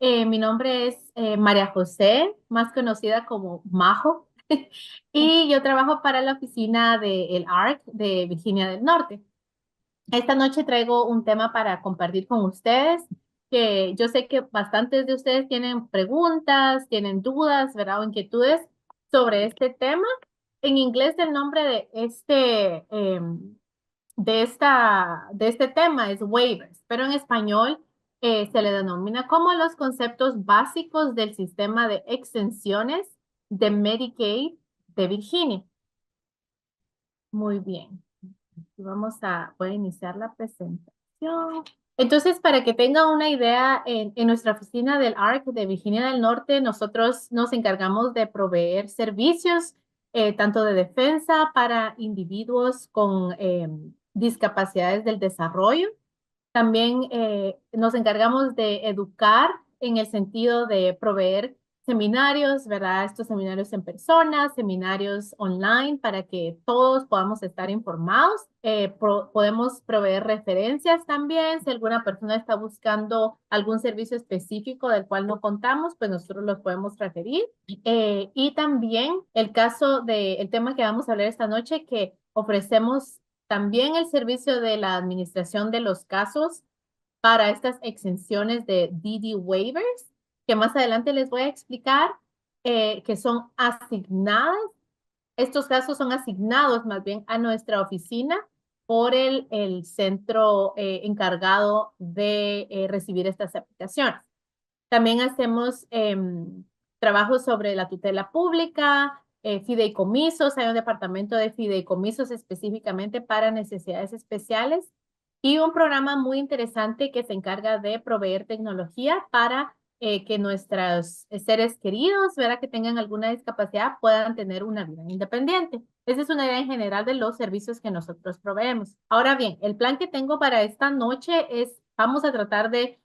Mi nombre es María José, más conocida como Majo, y yo trabajo para la oficina del ARC de Virginia del Norte. Esta noche traigo un tema para compartir con ustedes, que yo sé que bastantes de ustedes tienen preguntas, tienen dudas, ¿verdad? O inquietudes sobre este tema. En inglés el nombre de este tema es waivers, pero en español se le denomina como los conceptos básicos del sistema de exenciones de Medicaid de Virginia. Muy bien. Voy a iniciar la presentación. Entonces, para que tenga una idea, en nuestra oficina del ARC de Virginia del Norte, nosotros nos encargamos de proveer servicios tanto de defensa para individuos con discapacidades del desarrollo. También nos encargamos de educar en el sentido de proveer seminarios, ¿verdad? Estos seminarios en persona, seminarios online para que todos podamos estar informados. Podemos proveer referencias también. Si alguna persona está buscando algún servicio específico del cual no contamos, pues nosotros los podemos referir. Y también el tema que vamos a hablar esta noche, que ofrecemos también el servicio de la administración de los casos para estas exenciones de DD waivers, que más adelante les voy a explicar, que son asignadas. Estos casos son asignados más bien a nuestra oficina por el centro encargado de recibir estas aplicaciones. También hacemos trabajos sobre la tutela pública, fideicomisos. Hay un departamento de fideicomisos específicamente para necesidades especiales y un programa muy interesante que se encarga de proveer tecnología para que nuestros seres queridos, ¿verdad? Que tengan alguna discapacidad, puedan tener una vida independiente. Esa es una idea en general de los servicios que nosotros proveemos. Ahora bien, el plan que tengo para esta noche es, vamos a tratar de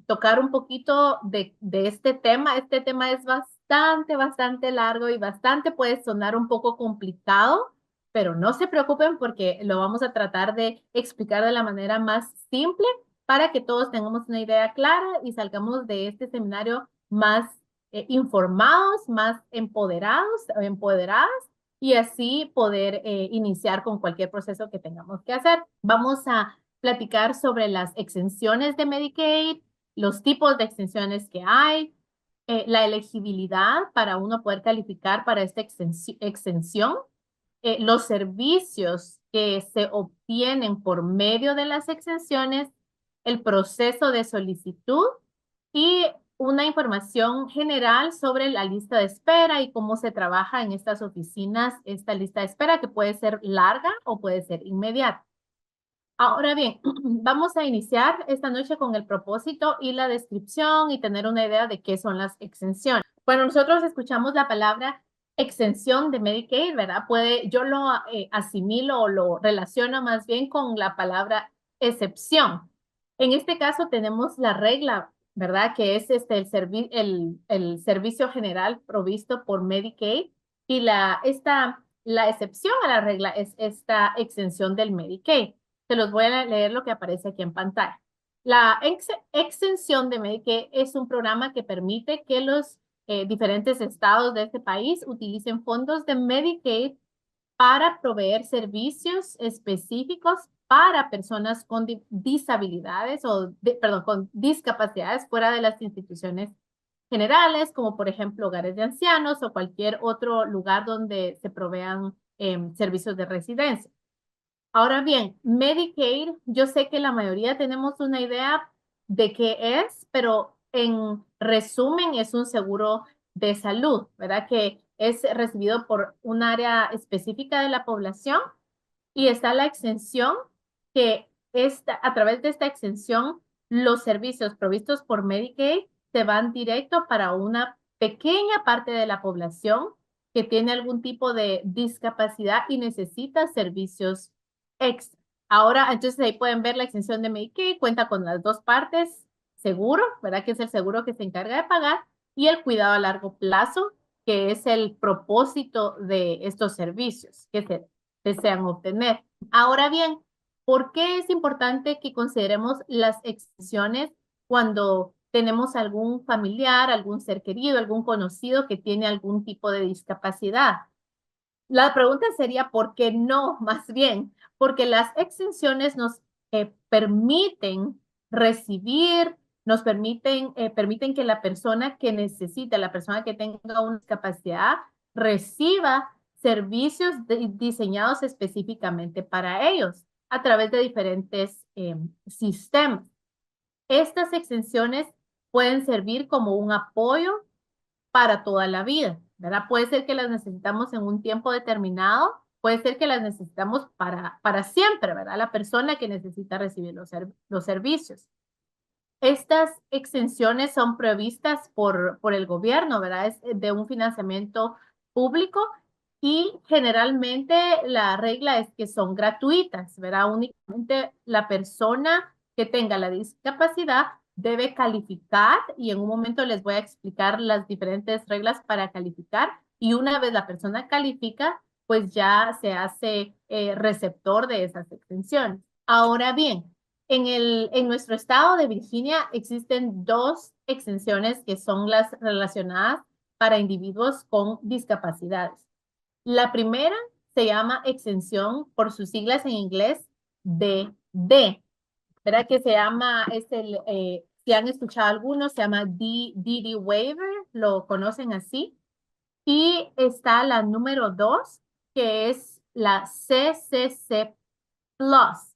tocar un poquito de este tema. Este tema es bastante largo y bastante puede sonar un poco complicado, pero no se preocupen porque lo vamos a tratar de explicar de la manera más simple para que todos tengamos una idea clara y salgamos de este seminario más informados, más empoderados o empoderadas y así poder iniciar con cualquier proceso que tengamos que hacer. Vamos a platicar sobre las exenciones de Medicaid, los tipos de exenciones que hay, la elegibilidad para uno poder calificar para esta exención, los servicios que se obtienen por medio de las exenciones, el proceso de solicitud y una información general sobre la lista de espera y cómo se trabaja en estas oficinas, esta lista de espera que puede ser larga o puede ser inmediata. Ahora bien, vamos a iniciar esta noche con el propósito y la descripción y tener una idea de qué son las exenciones. Cuando nosotros escuchamos la palabra exención de Medicaid, ¿verdad? Yo lo asimilo o lo relaciono más bien con la palabra excepción. En este caso tenemos la regla, ¿verdad? Que es el servicio general provisto por Medicaid y la excepción a la regla es esta exención del Medicaid. Se los voy a leer lo que aparece aquí en pantalla. La exención de Medicaid es un programa que permite que los diferentes estados de este país utilicen fondos de Medicaid para proveer servicios específicos para personas con disabilidades perdón, con discapacidades fuera de las instituciones generales, como por ejemplo hogares de ancianos o cualquier otro lugar donde se provean servicios de residencia. Ahora bien, Medicaid, yo sé que la mayoría tenemos una idea de qué es, pero en resumen es un seguro de salud, ¿verdad? Que es recibido por un área específica de la población y está la exención a través de esta exención, los servicios provistos por Medicaid se van directo para una pequeña parte de la población que tiene algún tipo de discapacidad y necesita servicios extra. Ahora, entonces ahí pueden ver la exención de Medicaid, cuenta con las dos partes, seguro, ¿verdad? Que es el seguro que se encarga de pagar, y el cuidado a largo plazo, que es el propósito de estos servicios que se desean obtener. Ahora bien, ¿por qué es importante que consideremos las exenciones cuando tenemos algún familiar, algún ser querido, algún conocido que tiene algún tipo de discapacidad. La pregunta sería, ¿por qué no? Más bien, porque las exenciones nos permiten recibir, nos permiten que la persona que necesita, la persona que tenga una discapacidad, reciba servicios diseñados específicamente para ellos a través de diferentes sistemas. Estas exenciones pueden servir como un apoyo para toda la vida, ¿verdad? Puede ser que las necesitamos en un tiempo determinado, puede ser que las necesitamos para siempre, ¿verdad? La persona que necesita recibir los servicios. Estas exenciones son previstas por el gobierno, ¿verdad? Es de un financiamiento público y generalmente la regla es que son gratuitas, ¿verdad? Únicamente la persona que tenga la discapacidad debe calificar y en un momento les voy a explicar las diferentes reglas para calificar y una vez la persona califica, pues ya se hace receptor de esas exenciones. Ahora bien, en nuestro estado de Virginia existen dos exenciones que son las relacionadas para individuos con discapacidades. La primera se llama exención por sus siglas en inglés DD, ¿verdad? Que se llama, si han escuchado algunos, se llama DD Waiver, lo conocen así. Y está la número 2, que es la CCC Plus.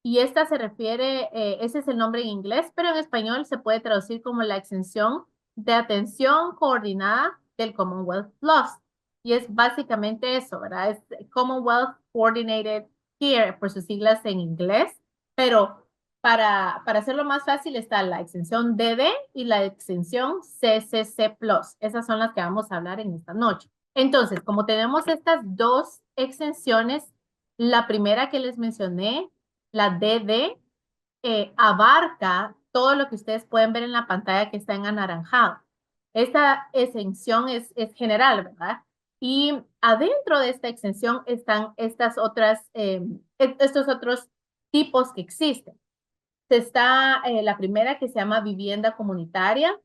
Y esta se refiere, ese es el nombre en inglés, pero en español se puede traducir como la exención de atención coordinada del Commonwealth Plus. Y es básicamente eso, ¿verdad? Es Commonwealth Coordinated Care, por sus siglas en inglés, pero para hacerlo más fácil está la exención DD y la exención CCC Plus. Esas son las que vamos a hablar en esta noche. Entonces, como tenemos estas dos exenciones, la primera que les mencioné, la DD, abarca todo lo que ustedes pueden ver en la pantalla que está en anaranjado. Esta exención es general, ¿verdad? Y adentro de esta exención están estos otros tipos que existen. Está la primera que se llama vivienda comunitaria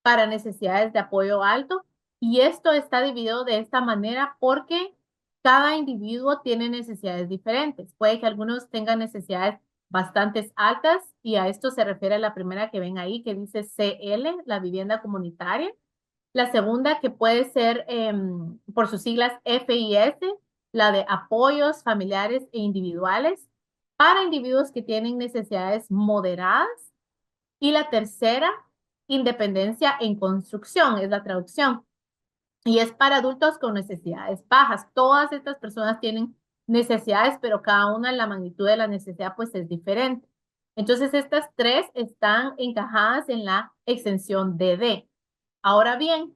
para necesidades de apoyo alto. Y esto está dividido de esta manera porque cada individuo tiene necesidades diferentes. Puede que algunos tengan necesidades bastante altas y a esto se refiere a la primera que ven ahí que dice CL, la vivienda comunitaria. La segunda que puede ser por sus siglas FIS, la de apoyos familiares e individuales para individuos que tienen necesidades moderadas. Y la tercera, independencia en construcción, es la traducción. Y es para adultos con necesidades bajas. Todas estas personas tienen necesidades, pero cada una, la magnitud de la necesidad, pues es diferente. Entonces, estas tres están encajadas en la exención DD. Ahora bien,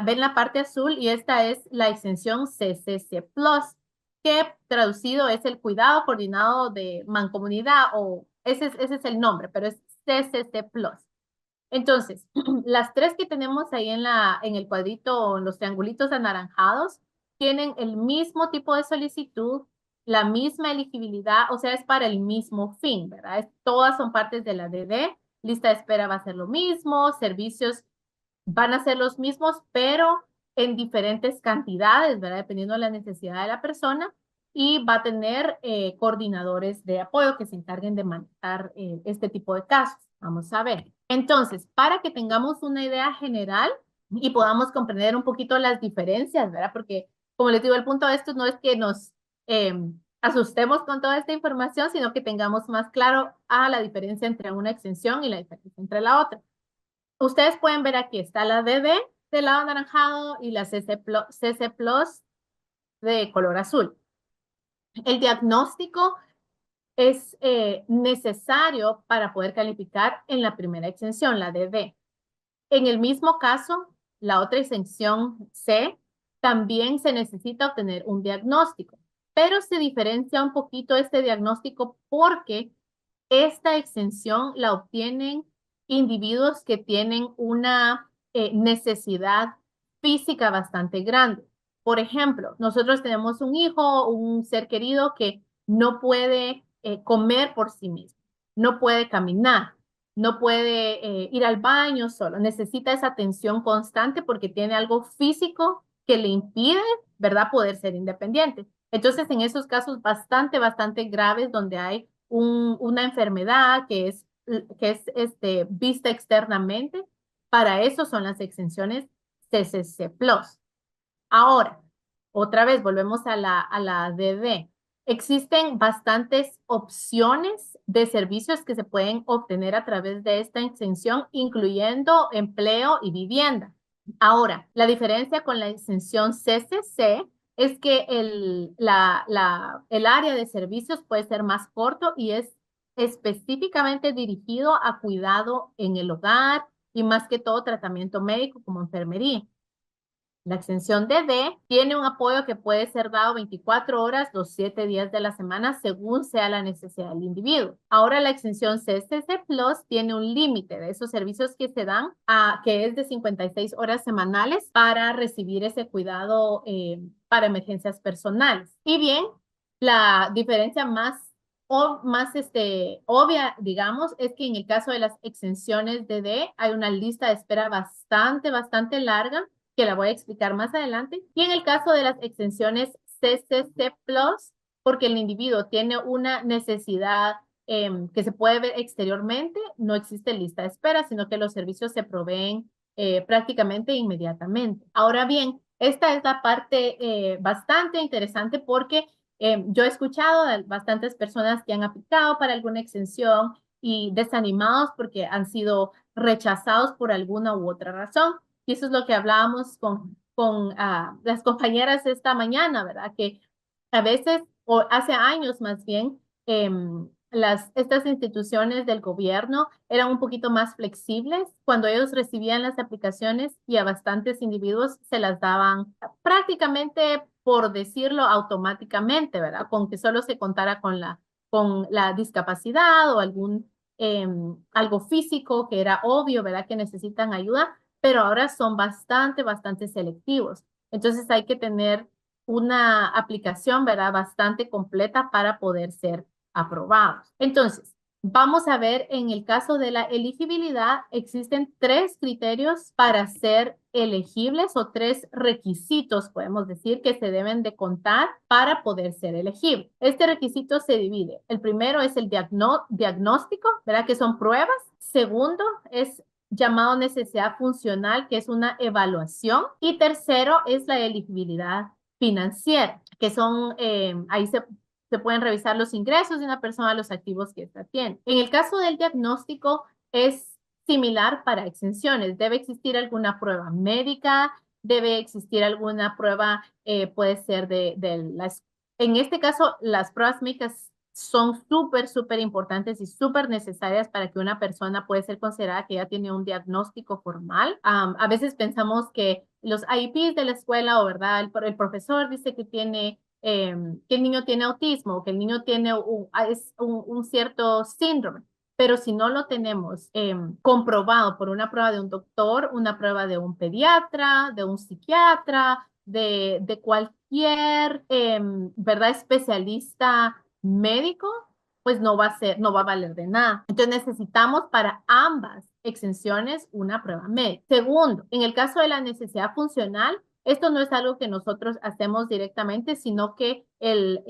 ven la parte azul y esta es la exención CCC Plus, que traducido es el cuidado coordinado de mancomunidad o ese es el nombre, pero es CCC Plus. Entonces, las tres que tenemos ahí en el cuadrito, en los triangulitos anaranjados, tienen el mismo tipo de solicitud, la misma elegibilidad, o sea, es para el mismo fin, ¿verdad? Todas son partes de la DD, lista de espera va a ser lo mismo, servicios van a ser los mismos, pero en diferentes cantidades, ¿verdad? Dependiendo de la necesidad de la persona y va a tener coordinadores de apoyo que se encarguen de manejar este tipo de casos. Vamos a ver. Entonces, para que tengamos una idea general y podamos comprender un poquito las diferencias, ¿verdad? Porque, como les digo, el punto de esto no es que nos asustemos con toda esta información, sino que tengamos más claro la diferencia entre una exención y la diferencia entre la otra. Ustedes pueden ver aquí está la DD del lado anaranjado y la CC Plus de color azul. El diagnóstico es necesario para poder calificar en la primera exención, la DD. En el mismo caso, la otra exención C, también se necesita obtener un diagnóstico, pero se diferencia un poquito este diagnóstico porque esta exención la obtienen individuos que tienen una necesidad física bastante grande. Por ejemplo, nosotros tenemos un hijo, un ser querido que no puede comer por sí mismo, no puede caminar, no puede ir al baño solo, necesita esa atención constante porque tiene algo físico que le impide, ¿verdad?, poder ser independiente. Entonces, en esos casos bastante graves donde hay una enfermedad que es vista externamente, para eso son las exenciones CCC Plus. Ahora, otra vez volvemos a la DD. Existen bastantes opciones de servicios que se pueden obtener a través de esta exención, incluyendo empleo y vivienda. Ahora, la diferencia con la exención CCC es que el área de servicios puede ser más corto y es específicamente dirigido a cuidado en el hogar y más que todo tratamiento médico como enfermería. La exención DD tiene un apoyo que puede ser dado 24 horas los 7 días de la semana según sea la necesidad del individuo. Ahora la exención CCC Plus tiene un límite de esos servicios que se dan que es de 56 horas semanales para recibir ese cuidado para emergencias personales. Y bien, la diferencia más obvia, digamos, es que en el caso de las exenciones DD hay una lista de espera bastante larga que la voy a explicar más adelante. Y en el caso de las exenciones CCC Plus, porque el individuo tiene una necesidad que se puede ver exteriormente, no existe lista de espera, sino que los servicios se proveen prácticamente inmediatamente. Ahora bien, esta es la parte bastante interesante porque yo he escuchado a bastantes personas que han aplicado para alguna exención y desanimados porque han sido rechazados por alguna u otra razón. Y eso es lo que hablábamos con las compañeras esta mañana, ¿verdad? Que a veces, o hace años más bien, estas instituciones del gobierno eran un poquito más flexibles cuando ellos recibían las aplicaciones y a bastantes individuos se las daban prácticamente, por decirlo, automáticamente, ¿verdad? Con que solo se contara con la discapacidad o algo físico que era obvio, ¿verdad? Que necesitan ayuda, pero ahora son bastante selectivos. Entonces hay que tener una aplicación, ¿verdad? Bastante completa para poder ser aprobados. Entonces, vamos a ver en el caso de la elegibilidad, existen 3 criterios para ser elegibles o 3 requisitos, podemos decir, que se deben de contar para poder ser elegible. Este requisito se divide. El primero es el diagnóstico, ¿verdad? Que son pruebas. Segundo es llamado necesidad funcional, que es una evaluación. Y tercero es la elegibilidad financiera, que son, ahí se pueden revisar los ingresos de una persona, los activos que ésta tiene. En el caso del diagnóstico es similar para exenciones. Debe existir alguna prueba médica, debe existir alguna prueba, puede ser en este caso, las pruebas médicas son súper importantes y súper necesarias para que una persona pueda ser considerada que ya tiene un diagnóstico formal. A veces pensamos que los IEPs de la escuela, o verdad, el profesor dice que el niño tiene autismo, o que el niño tiene un cierto síndrome. Pero si no lo tenemos comprobado por una prueba de un doctor, una prueba de un pediatra, de un psiquiatra, de cualquier, ¿verdad?, especialista médico, pues no va a valer de nada. Entonces necesitamos para ambas exenciones una prueba médica. Segundo, en el caso de la necesidad funcional, esto no es algo que nosotros hacemos directamente, sino que el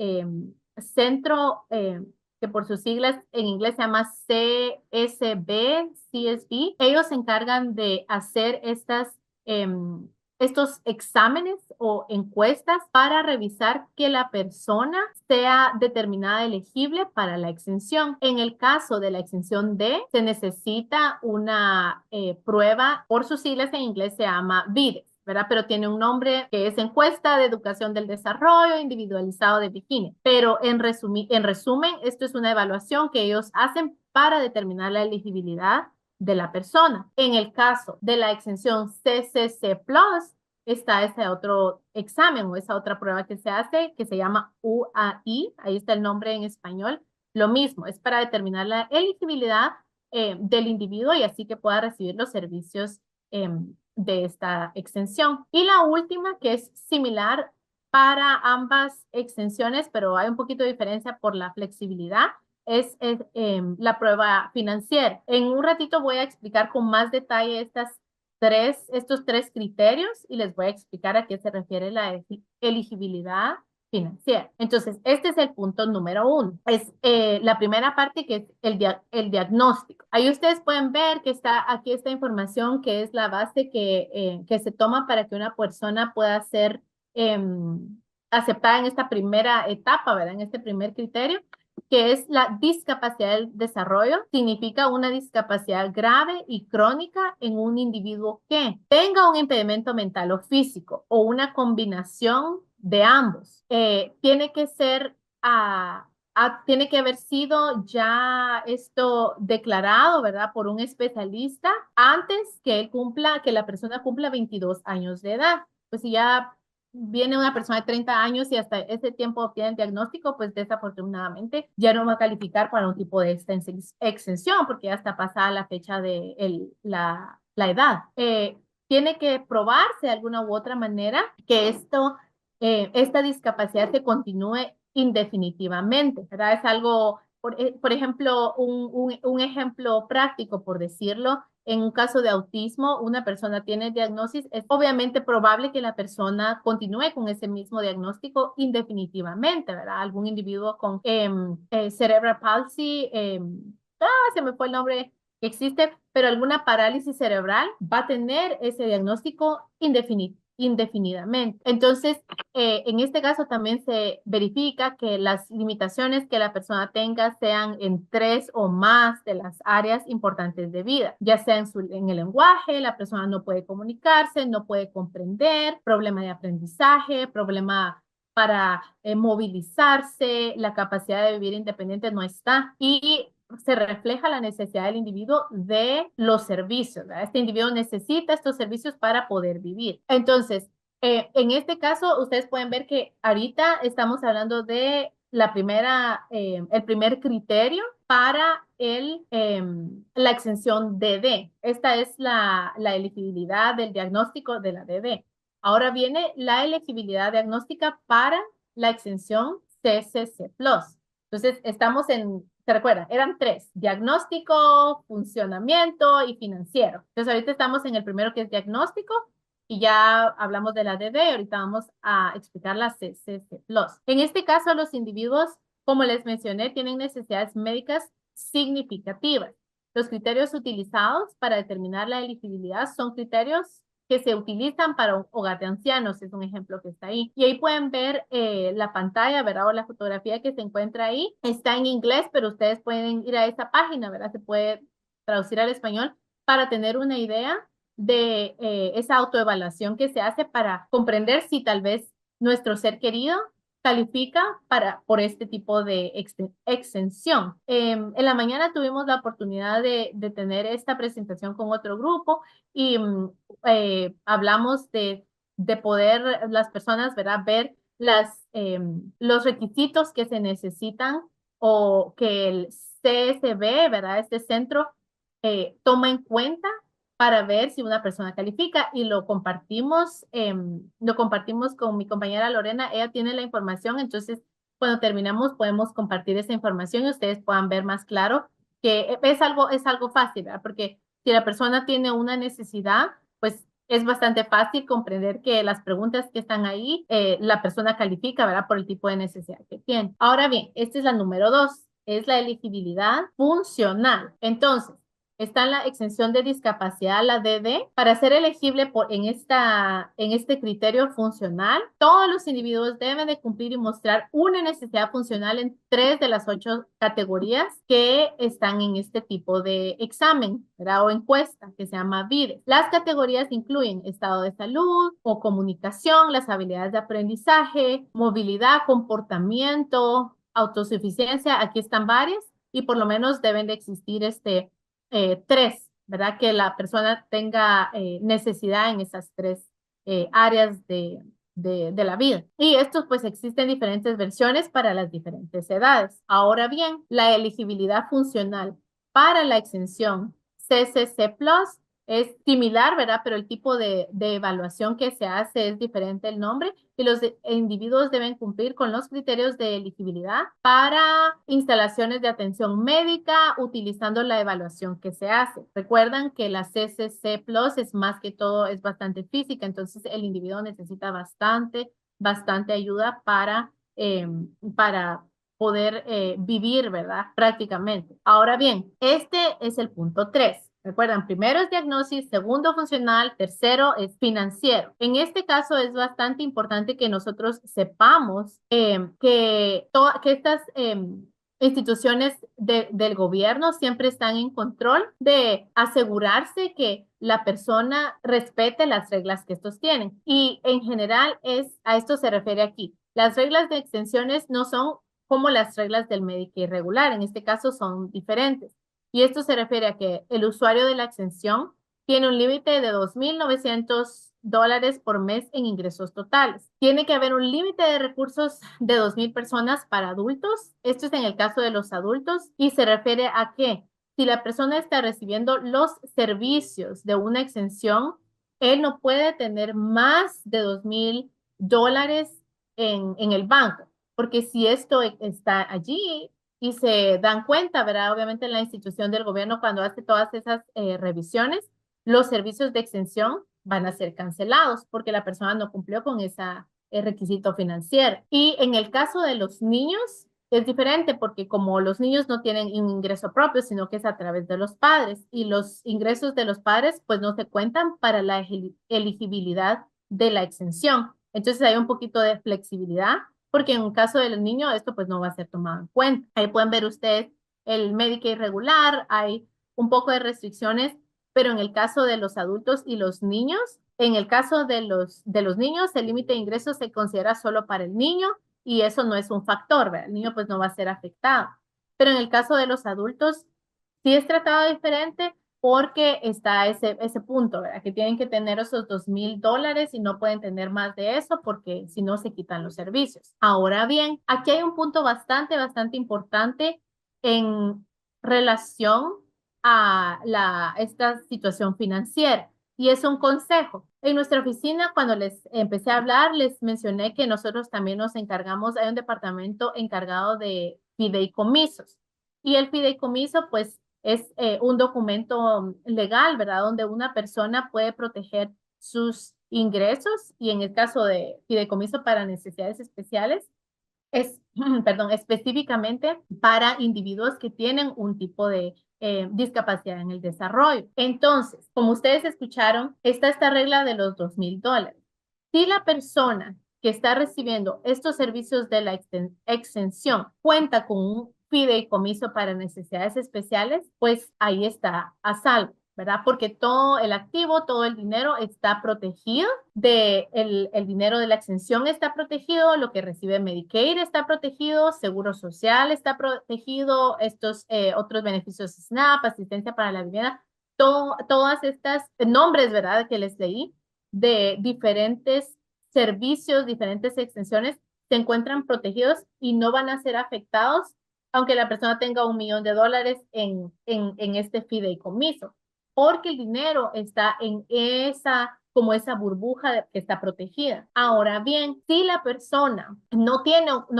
centro, que por sus siglas en inglés se llama CSB, ellos se encargan de hacer estos exámenes o encuestas para revisar que la persona sea determinada elegible para la exención. En el caso de la exención D, se necesita una prueba, por sus siglas en inglés se llama VIDES, ¿verdad? Pero tiene un nombre que es Encuesta de Educación del Desarrollo Individualizado de Virginia. Pero en resumen, esto es una evaluación que ellos hacen para determinar la elegibilidad de la persona. En el caso de la exención CCC Plus, está ese otro examen o esa otra prueba que se hace que se llama UAI, ahí está el nombre en español. Lo mismo, es para determinar la elegibilidad del individuo y así que pueda recibir los servicios de esta exención. Y la última, que es similar para ambas exenciones, pero hay un poquito de diferencia por la flexibilidad, la prueba financiera. En un ratito voy a explicar con más detalle estos tres criterios y les voy a explicar a qué se refiere la elegibilidad financiera. Entonces, este es el punto número 1. Es la primera parte que es el diagnóstico. Ahí ustedes pueden ver que está aquí esta información que es la base que se toma para que una persona pueda ser aceptada en esta primera etapa, ¿verdad? En este primer criterio, que es la discapacidad del desarrollo. Significa una discapacidad grave y crónica en un individuo que tenga un impedimento mental o físico o una combinación de ambos. Tiene que ser, tiene que haber sido ya esto declarado, ¿verdad? Por un especialista antes que la persona cumpla 22 años de edad. Pues si ya viene una persona de 30 años y hasta ese tiempo obtiene el diagnóstico, pues desafortunadamente ya no va a calificar para un tipo de esta exención porque ya está pasada la fecha de la edad. Tiene que probarse de alguna u otra manera que esta discapacidad se continúe indefinitivamente, ¿verdad? Es algo, por ejemplo, un ejemplo práctico, por decirlo, en un caso de autismo, una persona tiene diagnosis, es obviamente probable que la persona continúe con ese mismo diagnóstico indefinitivamente, ¿verdad? Algún individuo con cerebral palsy, se me fue el nombre que existe, pero alguna parálisis cerebral va a tener ese diagnóstico indefinidamente. Entonces, en este caso también se verifica que las limitaciones que la persona tenga sean en 3 o más de las áreas importantes de vida, ya sea en el lenguaje, la persona no puede comunicarse, no puede comprender, problema de aprendizaje, problema para movilizarse, la capacidad de vivir independiente no está y se refleja la necesidad del individuo de los servicios, ¿verdad? Este individuo necesita estos servicios para poder vivir. Entonces, en este caso, ustedes pueden ver que ahorita estamos hablando de el primer criterio para la exención DD. Esta es la elegibilidad del diagnóstico de la DD. Ahora viene la elegibilidad diagnóstica para la exención CCC+. Entonces, se recuerdan, eran 3, diagnóstico, funcionamiento y financiero. Entonces, ahorita estamos en el primero que es diagnóstico y ya hablamos de la DD, ahorita vamos a explicar la CCC+. En este caso, los individuos, como les mencioné, tienen necesidades médicas significativas. Los criterios utilizados para determinar la elegibilidad son criterios que se utilizan para un hogar de ancianos, es un ejemplo que está ahí. Y ahí pueden ver la pantalla, ¿verdad? O la fotografía que se encuentra ahí. Está en inglés, pero ustedes pueden ir a esa página, ¿verdad? Se puede traducir al español para tener una idea de esa autoevaluación que se hace para comprender si tal vez nuestro ser querido califica por este tipo de exención. En la mañana tuvimos la oportunidad de tener esta presentación con otro grupo y hablamos de poder las personas, ¿verdad? Ver los requisitos que se necesitan o que el CSB, ¿verdad? Este centro toma en cuenta para ver si una persona califica y lo compartimos con mi compañera Lorena. Ella tiene la información, entonces cuando terminamos podemos compartir esa información y ustedes puedan ver más claro que es algo fácil, ¿verdad? Porque si la persona tiene una necesidad, pues es bastante fácil comprender que las preguntas que están ahí, la persona califica, ¿verdad? Por el tipo de necesidad que tiene. Ahora bien, esta es la número 2, es la elegibilidad funcional. Entonces, está en la exención de discapacidad, la DD, para ser elegible en este criterio funcional. Todos los individuos deben de cumplir y mostrar una necesidad funcional en 3 de las 8 categorías que están en este tipo de examen, ¿verdad? O encuesta que se llama VIDE. Las categorías incluyen estado de salud o comunicación, las habilidades de aprendizaje, movilidad, comportamiento, autosuficiencia. Aquí están varias y por lo menos deben de existir 3, ¿verdad? Que la persona tenga necesidad en esas 3 áreas de la vida. Y estos pues existen diferentes versiones para las diferentes edades. Ahora bien, la elegibilidad funcional para la exención CCC Plus es similar, ¿verdad? Pero el tipo de evaluación que se hace es diferente el nombre y los individuos deben cumplir con los criterios de elegibilidad para instalaciones de atención médica utilizando la evaluación que se hace. Recuerdan que la CCC Plus es más que todo, es bastante física, entonces el individuo necesita bastante ayuda para poder vivir, ¿verdad? Prácticamente. Ahora bien, este es el punto 3. Recuerdan, primero es diagnosis, segundo funcional, tercero es financiero. En este caso es bastante importante que nosotros sepamos que estas instituciones del gobierno siempre están en control de asegurarse que la persona respete las reglas que estos tienen. Y en general a esto se refiere aquí. Las reglas de extensiones no son como las reglas del Medicare regular, en este caso son diferentes. Y esto se refiere a que el usuario de la exención tiene un límite de $2,900 por mes en ingresos totales. Tiene que haber un límite de recursos de 2,000 personas para adultos. Esto es en el caso de los adultos y se refiere a que si la persona está recibiendo los servicios de una exención, él no puede tener más de $2,000 en el banco, porque si esto está allí y se dan cuenta, ¿verdad? Obviamente la institución del gobierno cuando hace todas esas revisiones, los servicios de exención van a ser cancelados porque la persona no cumplió con ese requisito financiero. Y en el caso de los niños, es diferente porque como los niños no tienen un ingreso propio, sino que es a través de los padres y los ingresos de los padres pues no se cuentan para la elegibilidad de la exención. Entonces hay un poquito de flexibilidad porque en un caso del niño esto pues no va a ser tomado en cuenta. Ahí pueden ver ustedes el Medicaid regular, hay un poco de restricciones, pero en el caso de los adultos y los niños, en el caso de los niños, el límite de ingresos se considera solo para el niño y eso no es un factor, ¿verdad? El niño pues no va a ser afectado. Pero en el caso de los adultos, sí es tratado diferente porque está ese punto, ¿verdad? Que tienen que tener esos $2,000 y no pueden tener más de eso porque si no se quitan los servicios. Ahora bien, aquí hay un punto bastante importante en relación a esta situación financiera y es un consejo. En nuestra oficina, cuando les empecé a hablar, les mencioné que nosotros también nos encargamos, hay un departamento encargado de fideicomisos y el fideicomiso pues es un documento legal, ¿verdad? Donde una persona puede proteger sus ingresos y en el caso de fideicomiso para necesidades especiales, perdón, específicamente para individuos que tienen un tipo de discapacidad en el desarrollo. Entonces, como ustedes escucharon, está esta regla de los $2,000. Si la persona que está recibiendo estos servicios de la exención cuenta con un fideicomiso para necesidades especiales, pues ahí está a salvo, ¿verdad? Porque todo el activo, todo el dinero está protegido, el dinero de la exención está protegido, lo que recibe Medicaid está protegido, Seguro Social está protegido, estos otros beneficios SNAP, asistencia para la vivienda, todas estas nombres, ¿verdad? Que les leí de diferentes servicios, diferentes extensiones, se encuentran protegidos y no van a ser afectados aunque la persona tenga $1,000,000 en este fideicomiso, porque el dinero está en como esa burbuja que está protegida. Ahora bien, si la persona no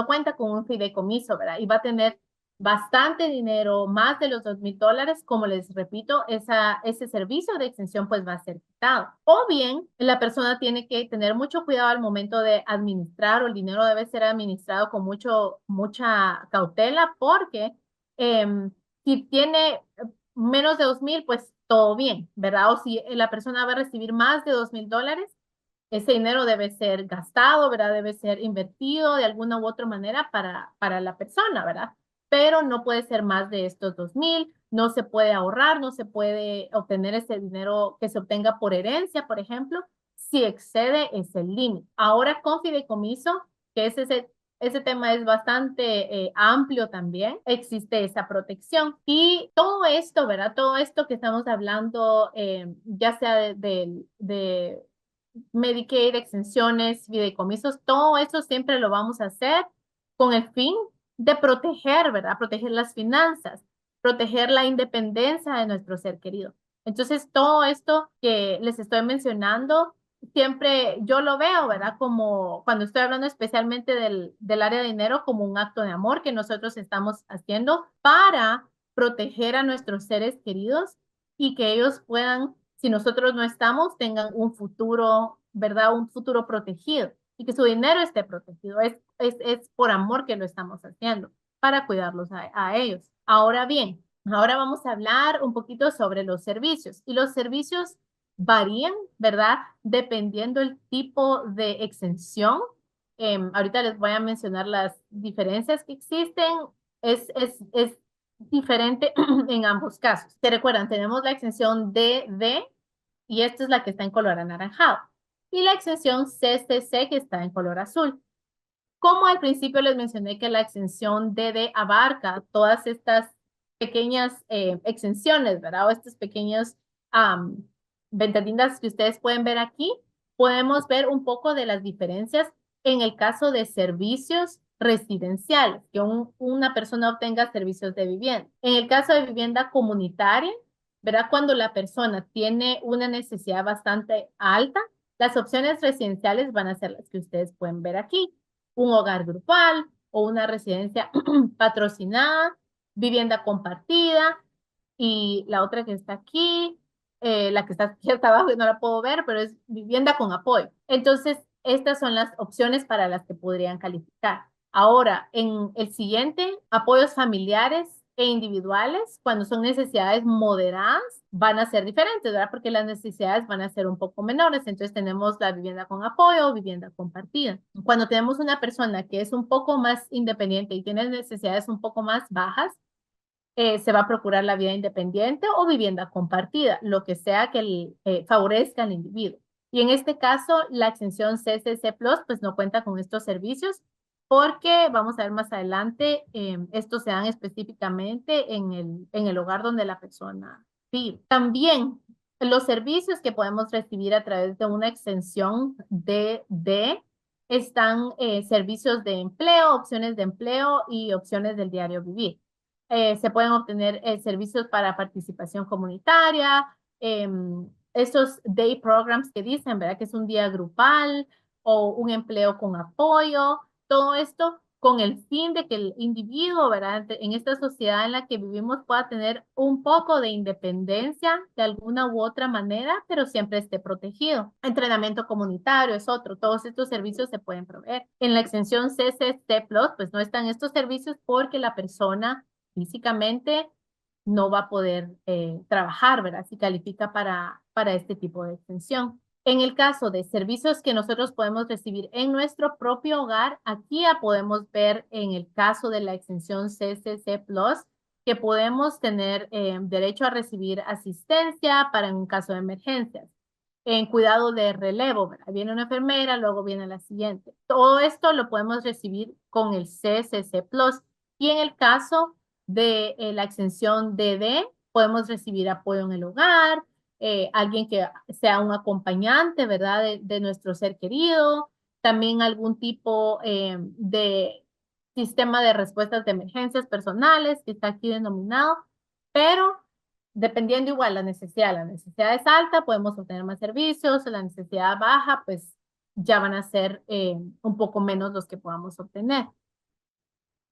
cuenta con un fideicomiso, ¿verdad? Y va a tener bastante dinero, más de los $2,000, como les repito, ese servicio de extensión pues va a ser quitado. O bien, la persona tiene que tener mucho cuidado al momento de administrar o el dinero debe ser administrado con mucha cautela porque si tiene menos de 2,000, pues todo bien, ¿verdad? O si la persona va a recibir más de $2,000, ese dinero debe ser gastado, ¿verdad? Debe ser invertido de alguna u otra manera para la persona, ¿verdad? Pero no puede ser más de estos 2,000, no se puede ahorrar, no se puede obtener ese dinero que se obtenga por herencia, por ejemplo, si excede ese límite. Ahora con fideicomiso, que ese tema es bastante amplio también, existe esa protección. Y todo esto, ¿verdad? Todo esto que estamos hablando, ya sea de Medicaid, exenciones, fideicomisos, todo eso siempre lo vamos a hacer con el fin de proteger, ¿verdad? Proteger las finanzas, proteger la independencia de nuestro ser querido. Entonces, todo esto que les estoy mencionando, siempre yo lo veo, ¿verdad? Como cuando estoy hablando especialmente del área de dinero, como un acto de amor que nosotros estamos haciendo para proteger a nuestros seres queridos y que ellos puedan, si nosotros no estamos, tengan un futuro, ¿verdad? Un futuro protegido y que su dinero esté protegido. Es por amor que lo estamos haciendo, para cuidarlos a ellos. Ahora bien, ahora vamos a hablar un poquito sobre los servicios. Y los servicios varían, ¿verdad? Dependiendo el tipo de exención. Ahorita les voy a mencionar las diferencias que existen. Es diferente en ambos casos. ¿Se recuerdan? Tenemos la exención DD y esta es la que está en color anaranjado. Y la exención CCC que está en color azul. Como al principio les mencioné que la exención DD abarca todas estas pequeñas exenciones, ¿verdad? O estas pequeñas ventanitas que ustedes pueden ver aquí, podemos ver un poco de las diferencias en el caso de servicios residenciales, que una persona obtenga servicios de vivienda. En el caso de vivienda comunitaria, ¿verdad? Cuando la persona tiene una necesidad bastante alta, las opciones residenciales van a ser las que ustedes pueden ver aquí: un hogar grupal o una residencia patrocinada, vivienda compartida y la otra que está aquí, la que está aquí hasta abajo y no la puedo ver, pero es vivienda con apoyo. Entonces, estas son las opciones para las que podrían calificar. Ahora, en el siguiente, apoyos familiares e individuales, cuando son necesidades moderadas, van a ser diferentes, ¿verdad? Porque las necesidades van a ser un poco menores. Entonces tenemos la vivienda con apoyo o vivienda compartida. Cuando tenemos una persona que es un poco más independiente y tiene necesidades un poco más bajas, se va a procurar la vida independiente o vivienda compartida, lo que sea que favorezca al individuo. Y en este caso, la exención CCC Plus pues no cuenta con estos servicios porque vamos a ver más adelante, estos se dan específicamente en el hogar donde la persona vive. También los servicios que podemos recibir a través de una exención DD están servicios de empleo, opciones de empleo y opciones del diario vivir. Se pueden obtener servicios para participación comunitaria, esos day programs que dicen, ¿verdad? Que es un día grupal o un empleo con apoyo, todo esto con el fin de que el individuo, ¿verdad? En esta sociedad en la que vivimos pueda tener un poco de independencia de alguna u otra manera, pero siempre esté protegido. Entrenamiento comunitario es otro. Todos estos servicios se pueden proveer. En la extensión CCC Plus, pues no están estos servicios porque la persona físicamente no va a poder trabajar, ¿verdad? Si califica para este tipo de extensión. En el caso de servicios que nosotros podemos recibir en nuestro propio hogar, aquí ya podemos ver en el caso de la extensión CCC Plus que podemos tener derecho a recibir asistencia para un caso de emergencias, en cuidado de relevo, ¿verdad? Viene una enfermera, luego viene la siguiente. Todo esto lo podemos recibir con el CCC Plus. Y en el caso de la extensión DD, podemos recibir apoyo en el hogar, alguien que sea un acompañante, ¿verdad? De nuestro ser querido, también algún tipo de sistema de respuestas de emergencias personales que está aquí denominado, pero dependiendo igual la necesidad es alta, podemos obtener más servicios, la necesidad baja, pues ya van a ser un poco menos los que podamos obtener.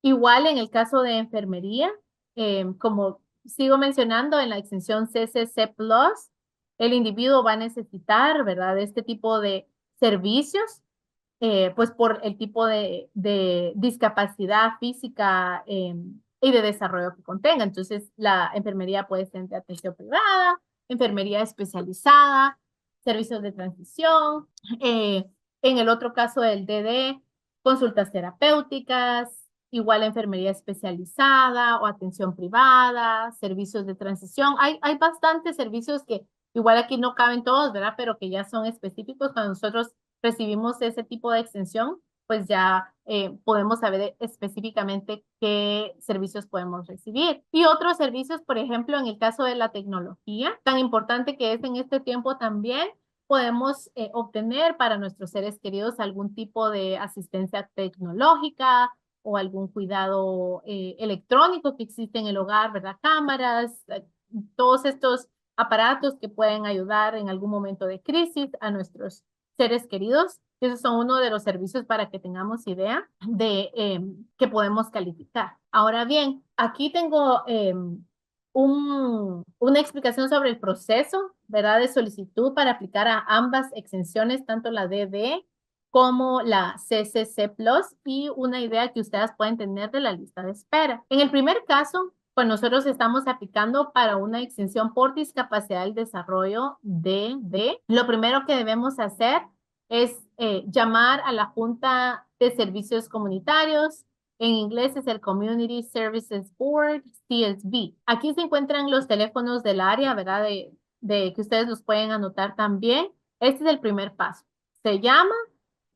Igual en el caso de enfermería, como sigo mencionando en la extensión CCC Plus, el individuo va a necesitar, ¿verdad?, este tipo de servicios, pues por el tipo de discapacidad física y de desarrollo que contenga. Entonces, la enfermería puede ser de atención privada, enfermería especializada, servicios de transición. En el otro caso del DD, consultas terapéuticas, igual enfermería especializada o atención privada, servicios de transición. Hay bastantes servicios que igual aquí no caben todos, ¿verdad? Pero que ya son específicos. Cuando nosotros recibimos ese tipo de extensión, pues ya podemos saber específicamente qué servicios podemos recibir. Y otros servicios, por ejemplo, en el caso de la tecnología, tan importante que es en este tiempo también, podemos obtener para nuestros seres queridos algún tipo de asistencia tecnológica o algún cuidado electrónico que existe en el hogar, ¿verdad? Cámaras, todos estos aparatos que pueden ayudar en algún momento de crisis a nuestros seres queridos. Esos son uno de los servicios para que tengamos idea de que podemos calificar. Ahora bien, aquí tengo una explicación sobre el proceso, ¿verdad? De solicitud para aplicar a ambas exenciones, tanto la DD como la CCC Plus, y una idea que ustedes pueden tener de la lista de espera. En el primer caso, pues nosotros estamos aplicando para una exención por discapacidad del desarrollo DD. Lo primero que debemos hacer es llamar a la Junta de Servicios Comunitarios. En inglés es el Community Services Board, CSB. Aquí se encuentran los teléfonos del área, ¿verdad? De que ustedes los pueden anotar también. Este es el primer paso. Se llama,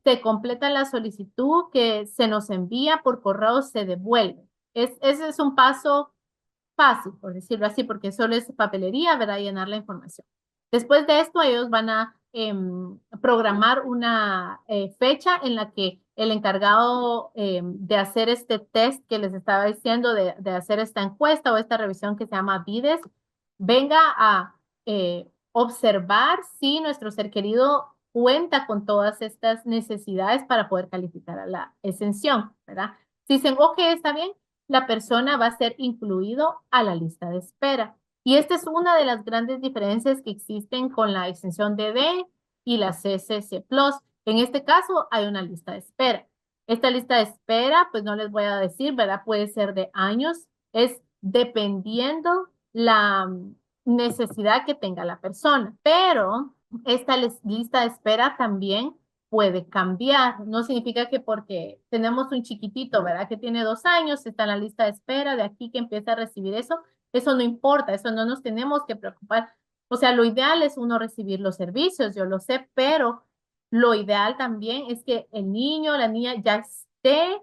se completa la solicitud que se nos envía por correo, se devuelve. Ese es un paso fácil, por decirlo así, porque solo es papelería, ¿verdad? Llenar la información. Después de esto, ellos van a programar una fecha en la que el encargado de hacer este test que les estaba diciendo, de hacer esta encuesta o esta revisión que se llama VIDES, venga a observar si nuestro ser querido cuenta con todas estas necesidades para poder calificar a la exención, ¿verdad? Si dicen, ok, está bien, la persona va a ser incluido a la lista de espera. Y esta es una de las grandes diferencias que existen con la exención DD y la CCC Plus. En este caso hay una lista de espera. Esta lista de espera, pues no les voy a decir, ¿verdad? Puede ser de años, es dependiendo la necesidad que tenga la persona. Pero esta lista de espera también puede cambiar. No significa que porque tenemos un chiquitito, ¿verdad? Que tiene 2 años, está en la lista de espera, de aquí que empieza a recibir eso no importa, eso no nos tenemos que preocupar. O sea, lo ideal es uno recibir los servicios, yo lo sé, pero lo ideal también es que el niño o la niña ya esté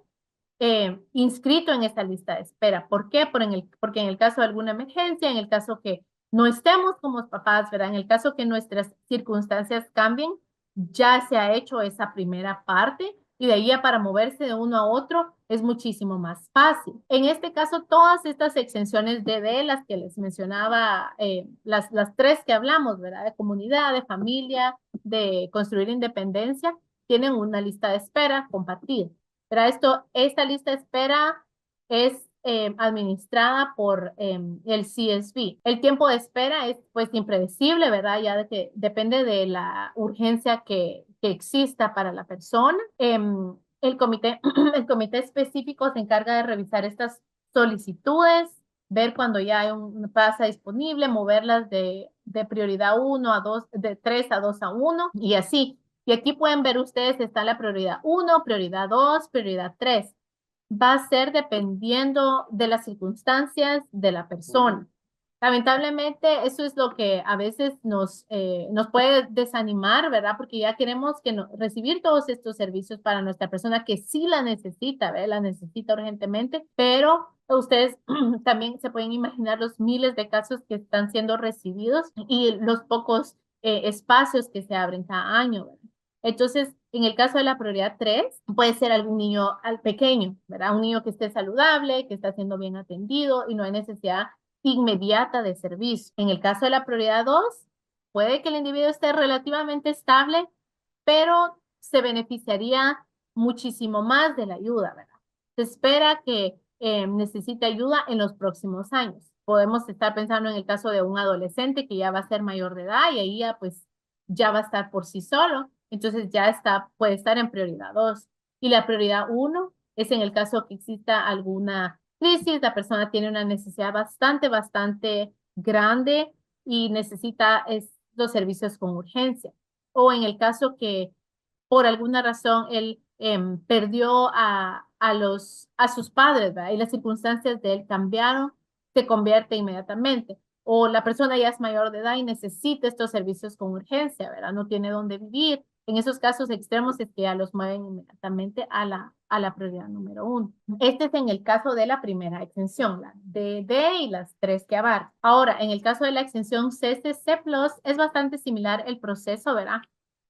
inscrito en esta lista de espera. ¿Por qué? Porque en el caso de alguna emergencia, en el caso que no estemos como papás, ¿verdad? En el caso que nuestras circunstancias cambien, ya se ha hecho esa primera parte y de ahí a para moverse de uno a otro es muchísimo más fácil. En este caso, todas estas exenciones de las que les mencionaba, las tres que hablamos, ¿verdad? De comunidad, de familia, de construir independencia, tienen una lista de espera compartida. Pero esta lista de espera es administrada por el CSB. El tiempo de espera es pues impredecible, ¿verdad? Ya de que depende de la urgencia que exista para la persona. El comité, el comité específico se encarga de revisar estas solicitudes, ver cuando ya hay una plaza disponible, moverlas de prioridad 1 a 2, de 3 a 2 a 1 y así. Y aquí pueden ver ustedes, está la prioridad 1, prioridad 2, prioridad 3. Va a ser dependiendo de las circunstancias de la persona. Lamentablemente, eso es lo que a veces nos puede desanimar, ¿verdad? Porque ya queremos recibir todos estos servicios para nuestra persona que sí la necesita, ¿verdad? La necesita urgentemente, pero ustedes también se pueden imaginar los miles de casos que están siendo recibidos y los pocos espacios que se abren cada año, ¿verdad? Entonces, en el caso de la prioridad 3, puede ser algún niño pequeño, ¿verdad? Un niño que esté saludable, que está siendo bien atendido y no hay necesidad inmediata de servicio. En el caso de la prioridad 2, puede que el individuo esté relativamente estable, pero se beneficiaría muchísimo más de la ayuda, ¿verdad? Se espera que necesite ayuda en los próximos años. Podemos estar pensando en el caso de un adolescente que ya va a ser mayor de edad y ahí ya pues ya va a estar por sí solo, entonces ya puede estar en prioridad 2. Y la prioridad 1 es en el caso que exista alguna crisis, la persona tiene una necesidad bastante grande y necesita los servicios con urgencia. O en el caso que por alguna razón él perdió a sus padres, ¿verdad? Y las circunstancias de él cambiaron, se convierte inmediatamente. O la persona ya es mayor de edad y necesita estos servicios con urgencia, ¿verdad? No tiene dónde vivir. En esos casos extremos es que ya los mueven inmediatamente a la prioridad número 1. Este es en el caso de la primera exención, la DD y las 3 que abarca. Ahora, en el caso de la exención CCC Plus, es bastante similar el proceso, ¿verdad?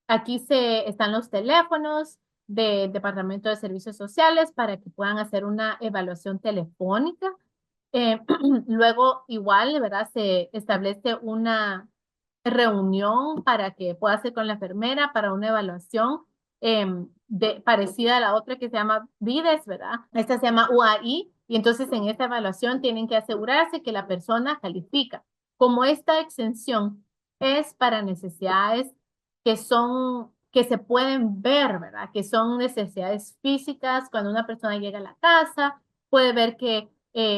Aquí están los teléfonos del Departamento de Servicios Sociales para que puedan hacer una evaluación telefónica Luego, igual, ¿verdad? Se establece una reunión para que pueda hacer con la enfermera para una evaluación parecida a la otra que se llama VIDES, ¿verdad? Esta se llama UAI y entonces en esta evaluación tienen que asegurarse que la persona califica. Como esta exención es para necesidades que se pueden ver, ¿verdad? Que son necesidades físicas, cuando una persona llega a la casa, puede ver que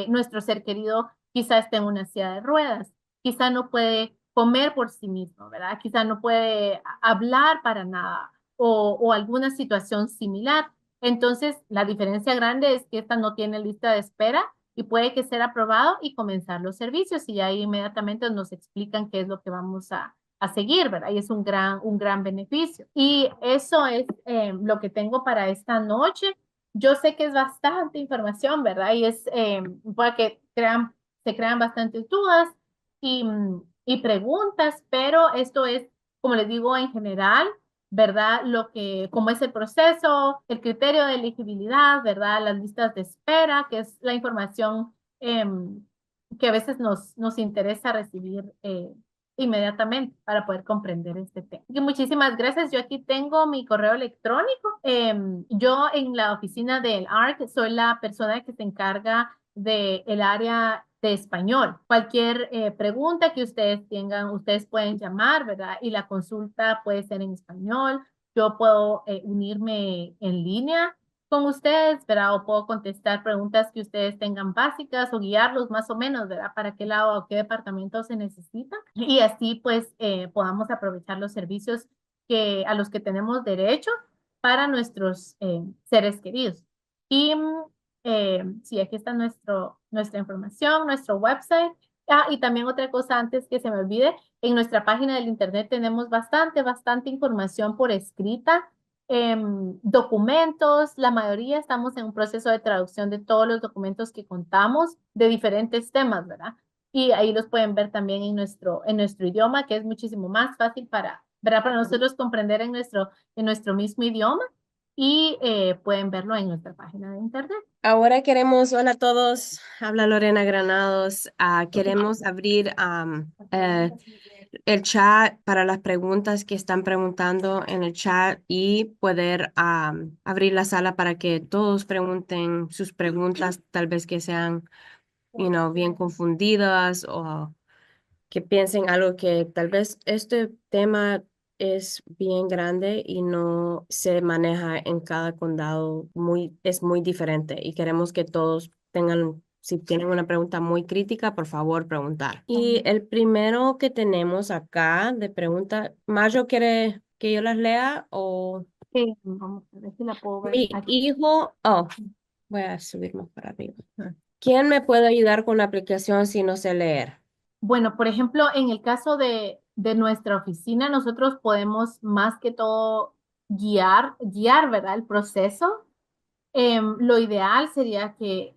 nuestro ser querido quizá esté en una silla de ruedas, quizá no puede comer por sí mismo, ¿verdad? Quizá no puede hablar para nada o alguna situación similar. Entonces, la diferencia grande es que esta no tiene lista de espera y puede que sea aprobado y comenzar los servicios y ahí inmediatamente nos explican qué es lo que vamos a seguir, ¿verdad? Y es un gran beneficio. Y eso es lo que tengo para esta noche. Yo sé que es bastante información, ¿verdad? Y es para que se crean bastantes dudas y, y preguntas, pero esto es, como les digo, en general, ¿verdad? Cómo es el proceso, el criterio de elegibilidad, ¿verdad? Las listas de espera, que es la información que a veces nos interesa recibir inmediatamente para poder comprender este tema. Y muchísimas gracias. Yo aquí tengo mi correo electrónico. Yo en la oficina del ARC soy la persona que se encarga del área de español. Cualquier pregunta que ustedes tengan, ustedes pueden llamar, ¿verdad? Y la consulta puede ser en español. Yo puedo unirme en línea con ustedes, ¿verdad? O puedo contestar preguntas que ustedes tengan básicas o guiarlos más o menos, ¿verdad? Para qué lado o qué departamento se necesita. Y así pues podamos aprovechar los servicios a los que tenemos derecho para nuestros seres queridos. Y sí, aquí está nuestra información, nuestro website. Ah, y también otra cosa antes que se me olvide, en nuestra página del internet tenemos bastante información por escrita, documentos, la mayoría estamos en un proceso de traducción de todos los documentos que contamos de diferentes temas, ¿verdad? Y ahí los pueden ver también en nuestro idioma, que es muchísimo más fácil ¿verdad? Para nosotros comprender en nuestro mismo idioma y pueden verlo en nuestra página de internet. Ahora queremos, hola a todos, habla Lorena Granados. Queremos abrir el chat para las preguntas que están preguntando en el chat y poder abrir la sala para que todos pregunten sus preguntas, tal vez que sean, bien confundidas o que piensen algo que tal vez este tema es bien grande y no se maneja en cada condado, es muy diferente y queremos que todos tengan, si tienen una pregunta muy crítica, por favor preguntar. Y el primero que tenemos acá de pregunta, ¿Mayo quiere que yo las lea o Vamos a ver si la puedo ver mi aquí. hijo? Oh, voy a subir más para arriba. ¿Quién me puede ayudar con la aplicación si no sé leer? Bueno, por ejemplo, en el caso de nuestra oficina, nosotros podemos más que todo guiar, ¿verdad? El proceso. Lo ideal sería que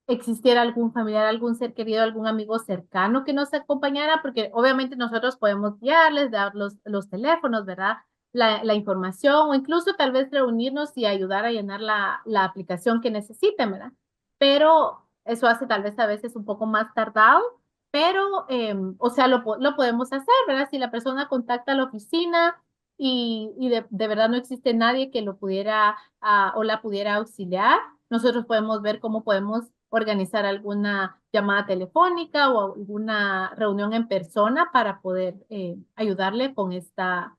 existiera algún familiar, algún ser querido, algún amigo cercano que nos acompañara, porque obviamente nosotros podemos guiarles, dar los teléfonos, ¿verdad? La información o incluso tal vez reunirnos y ayudar a llenar la aplicación que necesiten, ¿verdad? Pero eso hace tal vez a veces un poco más tardado, pero, o sea, lo podemos hacer, ¿verdad? Si la persona contacta a la oficina y de verdad no existe nadie que lo pudiera o la pudiera auxiliar, nosotros podemos ver cómo podemos organizar alguna llamada telefónica o alguna reunión en persona para poder ayudarle con esta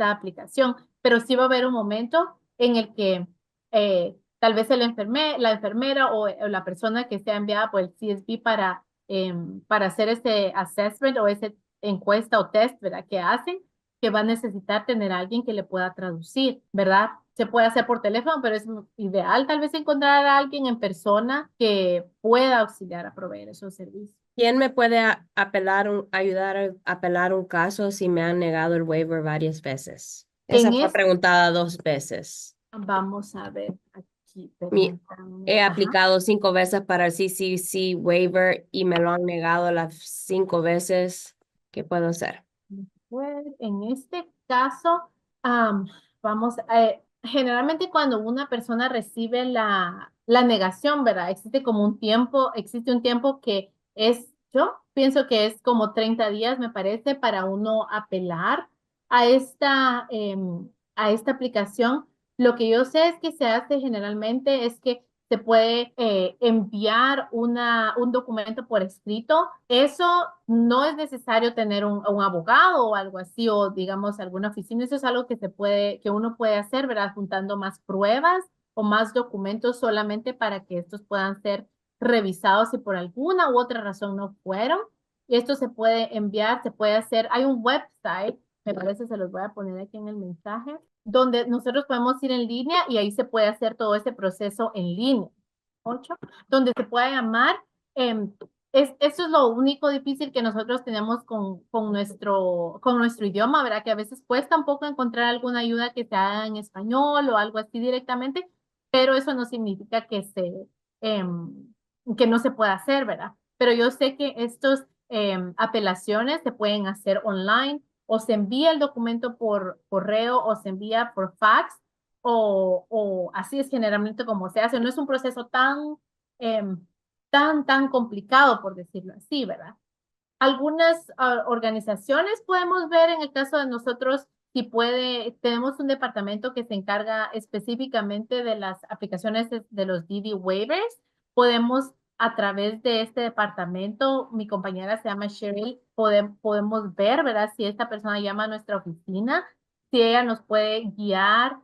aplicación. Pero sí va a haber un momento en el que tal vez la enfermera o la persona que sea enviada por el CSB para hacer ese assessment o esa encuesta o test, ¿verdad? Que hacen, que va a necesitar tener a alguien que le pueda traducir, ¿verdad? Se puede hacer por teléfono, pero es ideal tal vez encontrar a alguien en persona que pueda auxiliar a proveer esos servicios. ¿Quién me puede ayudar a apelar un caso si me han negado el waiver varias veces? Esa En fue es, preguntada 2 veces. vamos a ver aquí, Mi, permítanme. he Ajá. aplicado 5 veces para el CCC waiver y me lo han negado las 5 veces. ¿Qué puedo hacer? Pues, en este caso, am, vamos, generalmente cuando una persona recibe la negación, ¿verdad? Existe un tiempo que yo pienso que es como 30 días, me parece, para uno apelar a a esta aplicación. Lo que yo sé es que se hace generalmente es que se puede enviar un documento por escrito. Eso no es necesario tener un abogado o algo así, o digamos alguna oficina. Eso es algo que uno puede hacer, ¿verdad? Juntando más pruebas o más documentos solamente para que estos puedan ser revisados si por alguna u otra razón no fueron. Y esto se puede enviar, se puede hacer. Hay un website, me parece, se los voy a poner aquí en el mensaje, donde nosotros podemos ir en línea y ahí se puede hacer todo ese proceso en línea. 8, donde se pueda llamar. Eh, eso es lo único difícil que nosotros tenemos con nuestro idioma, ¿verdad? Que a veces cuesta un poco encontrar alguna ayuda que sea en español o algo así directamente, pero eso no significa que no se pueda hacer, ¿verdad? Pero yo sé que estos apelaciones se pueden hacer online o se envía el documento por correo o se envía por fax o así es generalmente como se hace. No es un proceso em, tan complicado, por decirlo así, ¿verdad? Algunas organizaciones podemos ver en el caso de nosotros, si tenemos un departamento que se encarga específicamente de las aplicaciones de los DD waivers. Podemos, a través de este departamento, mi compañera se llama Cheryl, podemos ver, ¿verdad? Si esta persona llama a nuestra oficina, si ella nos puede guiar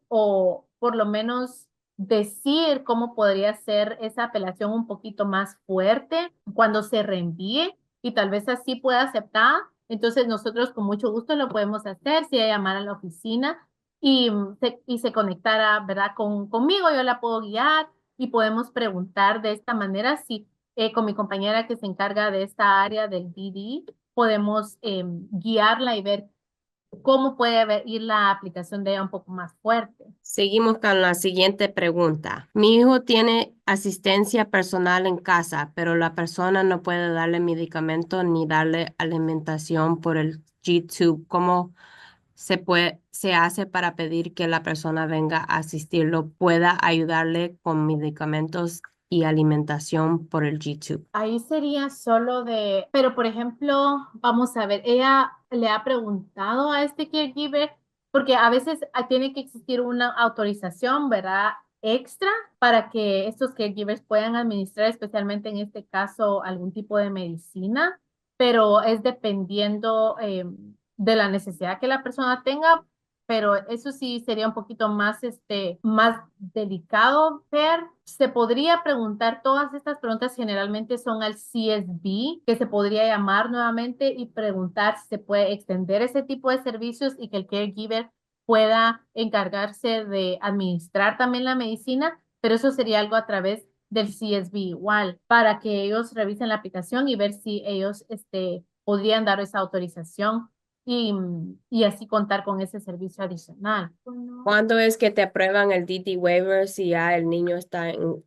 o por lo menos decir cómo podría ser esa apelación un poquito más fuerte cuando se reenvíe y tal vez así pueda aceptar. Entonces nosotros con mucho gusto lo podemos hacer, si ella llamara a la oficina y se conectara, ¿verdad? Conmigo, yo la puedo guiar y podemos preguntar de esta manera si con mi compañera que se encarga de esta área del DD, podemos guiarla y ver cómo puede ir la aplicación de ella un poco más fuerte. Seguimos con la siguiente pregunta. Mi hijo tiene asistencia personal en casa, pero la persona no puede darle medicamento ni darle alimentación por el G-Tube. ¿Cómo se hace para pedir que la persona venga a asistirlo, pueda ayudarle con medicamentos y alimentación por el G-Tube? Ahí sería solo pero por ejemplo, vamos a ver, ella le ha preguntado a este caregiver, porque a veces tiene que existir una autorización, ¿verdad? Extra para que estos caregivers puedan administrar, especialmente en este caso, algún tipo de medicina, pero es dependiendo de la necesidad que la persona tenga, pero eso sí sería un poquito más, más delicado ver. Se podría preguntar, todas estas preguntas generalmente son al CSB, que se podría llamar nuevamente y preguntar si se puede extender ese tipo de servicios y que el caregiver pueda encargarse de administrar también la medicina, pero eso sería algo a través del CSB igual, para que ellos revisen la aplicación y ver si ellos podrían dar esa autorización y así contar con ese servicio adicional. ¿Cuándo es que te aprueban el DD waiver si ya el niño está en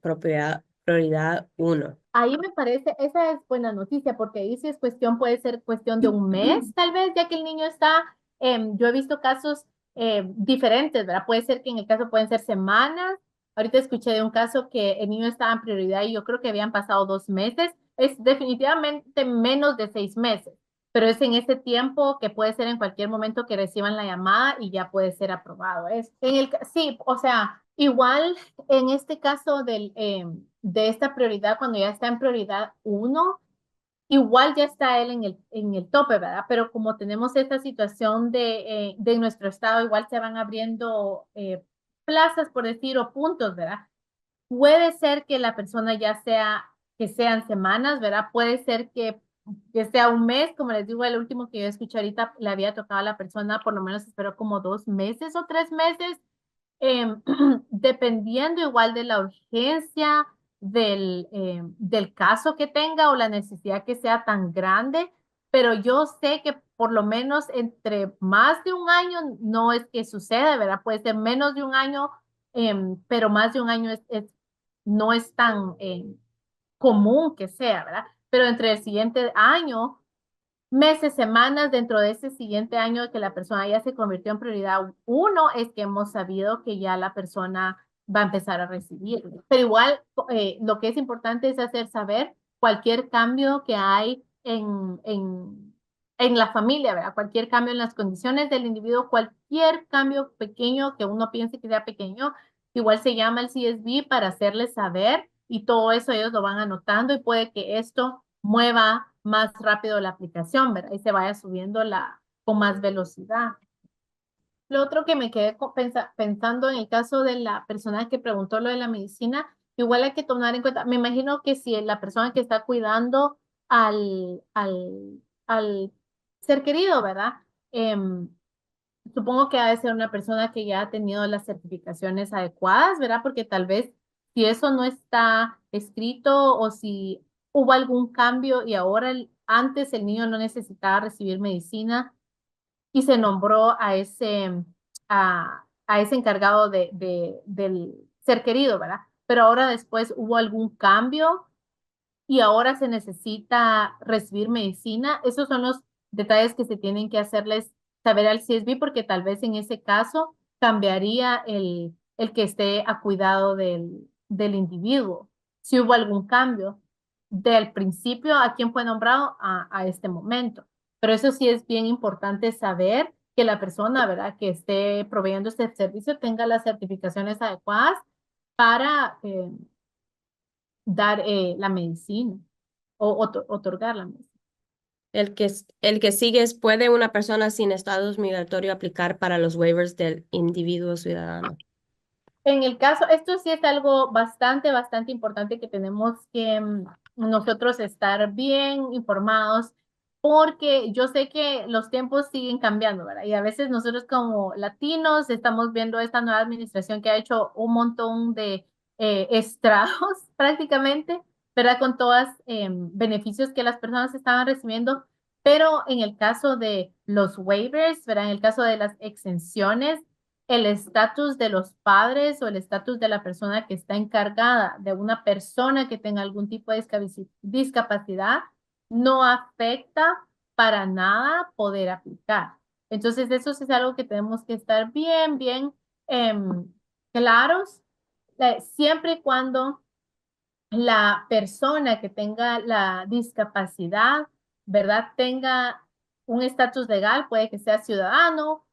prioridad 1? Ahí me parece, esa es buena noticia, porque ahí sí es cuestión, puede ser cuestión de un mes, tal vez, ya que el niño está, yo he visto casos diferentes, ¿verdad? Puede ser que en el caso pueden ser semanas. Ahorita escuché de un caso que el niño estaba en prioridad y yo creo que habían pasado 2 meses. Es definitivamente menos de 6 meses, pero es en ese tiempo que puede ser en cualquier momento que reciban la llamada y ya puede ser aprobado. Sí, o sea, igual en este caso de esta prioridad, cuando ya está en prioridad 1, igual ya está él en el tope, ¿verdad? Pero como tenemos esta situación de nuestro estado, igual se van abriendo plazas, por decir, o puntos, ¿verdad? Puede ser que la persona que sean semanas, ¿verdad? Puede ser que sea un mes, como les digo, el último que yo escuché ahorita le había tocado a la persona, por lo menos esperó como 2 meses o 3 meses, em, dependiendo igual de la urgencia del caso que tenga o la necesidad que sea tan grande, pero yo sé que por lo menos entre más de un año no es que suceda, ¿verdad? Puede ser menos de un año, pero más de un año no es tan común que sea, ¿verdad? Pero entre el siguiente año meses, semanas dentro de ese siguiente año que la persona ya se convirtió en prioridad uno, es que hemos sabido que ya la persona va a empezar a recibir. Pero igual, lo que es importante es hacer saber cualquier cambio que hay en la familia, ¿verdad? Cualquier cambio en las condiciones del individuo, cualquier cambio pequeño que uno piense que sea pequeño, igual se llama el CSB para hacerles saber y todo eso ellos lo van anotando y puede que esto mueva más rápido la aplicación, ¿verdad? Y se vaya subiendo con más velocidad. Lo otro que me quedé pensando en el caso de la persona que preguntó lo de la medicina, igual hay que tomar en cuenta, me imagino que si la persona que está cuidando al ser querido, ¿verdad? Supongo que ha de ser una persona que ya ha tenido las certificaciones adecuadas, ¿verdad? Porque tal vez si eso no está escrito o si hubo algún cambio y ahora antes el niño no necesitaba recibir medicina y se nombró a ese encargado del ser querido, ¿verdad? Pero ahora después hubo algún cambio y ahora se necesita recibir medicina. Esos son los detalles que se tienen que hacerles saber al CSB porque tal vez en ese caso cambiaría el que esté a cuidado del individuo. Si hubo algún cambio del principio a quién fue nombrado a este momento. Pero eso sí es bien importante saber que la persona, ¿verdad?, que esté proveyendo este servicio tenga las certificaciones adecuadas para dar la medicina o otorgar la medicina. El que sigue es, ¿puede una persona sin estatus migratorio aplicar para los waivers del individuo ciudadano? En el caso, esto sí es algo bastante importante que tenemos que nosotros estar bien informados porque yo sé que los tiempos siguen cambiando, ¿verdad? Y a veces nosotros como latinos estamos viendo esta nueva administración que ha hecho un montón de estragos prácticamente, ¿verdad? Con todos beneficios que las personas estaban recibiendo, pero en el caso de los waivers, ¿verdad? En el caso de las exenciones, el estatus de los padres o el estatus de la persona que está encargada de una persona que tenga algún tipo de discapacidad no afecta para nada poder aplicar. Entonces, eso sí es algo que tenemos que estar bien claros, siempre y cuando la persona que tenga la discapacidad, ¿verdad? Tenga un estatus legal, puede que sea ciudadano,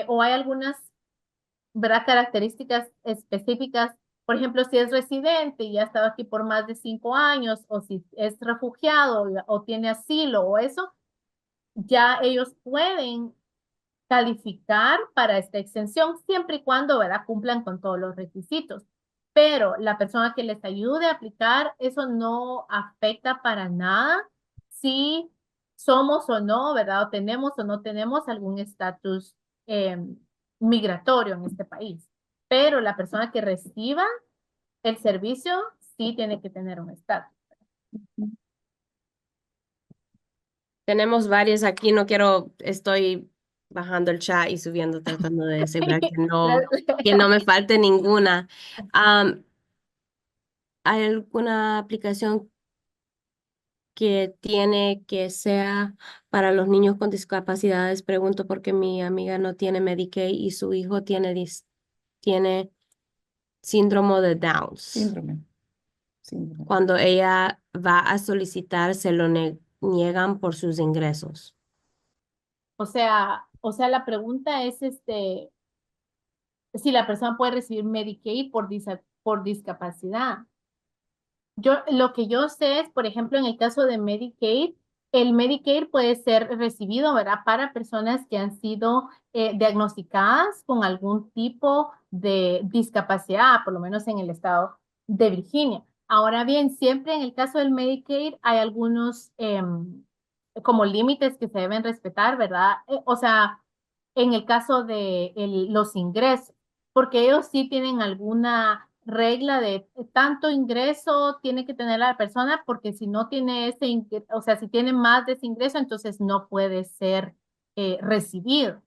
o hay algunas, ¿verdad?, características específicas. Por ejemplo, si es residente y ya ha estado aquí por más de 5 años, o si es refugiado o tiene asilo o eso, ya ellos pueden calificar para esta exención siempre y cuando, ¿verdad?, cumplan con todos los requisitos. Pero la persona que les ayude a aplicar, eso no afecta para nada si somos o no, ¿verdad? O tenemos o no tenemos algún estatus eh, migratorio en este país. Pero la persona que reciba el servicio sí tiene que tener un estatus. Tenemos varios aquí, no quiero, estoy bajando el chat y subiendo, tratando de asegurar que no me falte ninguna. ¿Hay alguna aplicación que tiene que sea para los niños con discapacidades? Pregunto porque mi amiga no tiene Medicaid y su hijo tiene síndrome de Downs. Síndrome. Síndrome. Cuando ella va a solicitar, se lo niegan por sus ingresos. O sea, la pregunta es si la persona puede recibir Medicaid por discapacidad. Lo que yo sé es, por ejemplo, en el caso de Medicaid, el Medicaid puede ser recibido, ¿verdad?, para personas que han sido diagnosticadas con algún tipo de discapacidad, por lo menos en el estado de Virginia. Ahora bien, siempre en el caso del Medicaid hay algunos como límites que se deben respetar, ¿verdad? O sea, en el caso de los ingresos, porque ellos sí tienen alguna regla de tanto ingreso tiene que tener la persona, porque si no tiene o sea, si tiene más de ese ingreso, entonces no puede ser recibido.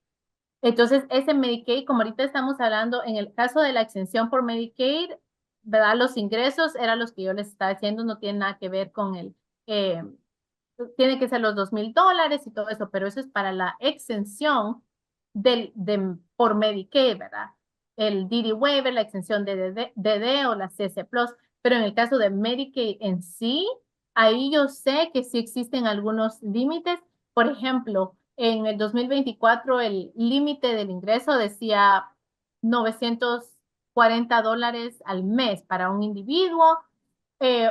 Entonces, ese Medicaid, como ahorita estamos hablando, en el caso de la exención por Medicaid, ¿verdad? Los ingresos eran los que yo les estaba diciendo, no tienen nada que ver con eh, tiene que ser los $2,000 y todo eso, pero eso es para la exención por Medicaid, ¿verdad? El DD waiver, la exención de DD o la CC Plus, pero en el caso de Medicaid en sí, ahí yo sé que sí existen algunos límites. Por ejemplo, en el 2024 el límite del ingreso decía $940 al mes para un individuo,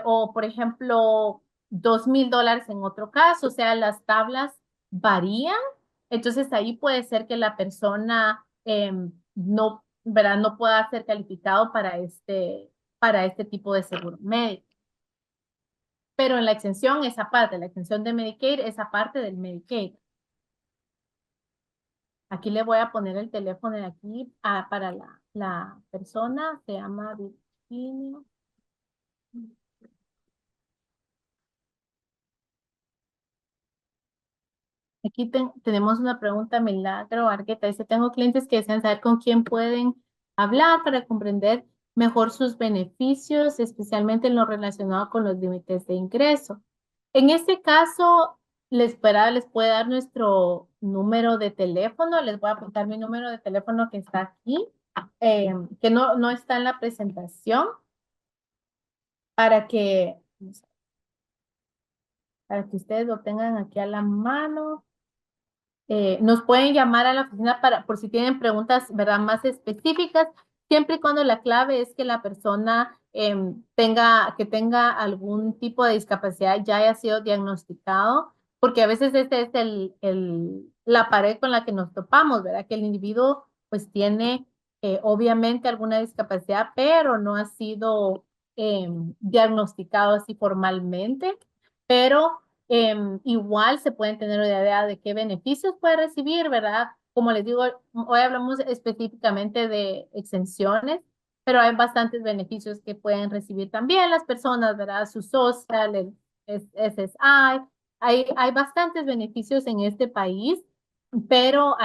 o por ejemplo $2,000 en otro caso, o sea, las tablas varían, entonces ahí puede ser que la persona no, ¿verdad? No pueda ser calificado para este tipo de seguro médico. Pero en la exención, esa parte, la exención de Medicaid, esa parte del Medicaid. Aquí le voy a poner el teléfono de aquí para la persona, se llama Virginia. Aquí tenemos una pregunta, Milagro Argueta. Dice, tengo clientes que desean saber con quién pueden hablar para comprender mejor sus beneficios, especialmente en lo relacionado con los límites de ingreso. En este caso, les puede dar nuestro número de teléfono. Les voy a apuntar mi número de teléfono que está aquí, que no está en la presentación, para que, para que ustedes lo tengan aquí a la mano. Nos pueden llamar a la oficina por si tienen preguntas, ¿verdad? Más específicas, siempre y cuando la clave es que la persona tenga algún tipo de discapacidad, ya haya sido diagnosticado, porque a veces este es la pared con la que nos topamos, ¿verdad? Que el individuo pues tiene obviamente alguna discapacidad, pero no ha sido diagnosticado así formalmente, pero igual se pueden tener una idea de qué beneficios puede recibir, ¿verdad? Como les digo, hoy hablamos específicamente de exenciones, pero hay bastantes beneficios que pueden recibir también las personas, ¿verdad? Su social, el SSI. Hay bastantes beneficios en este país, pero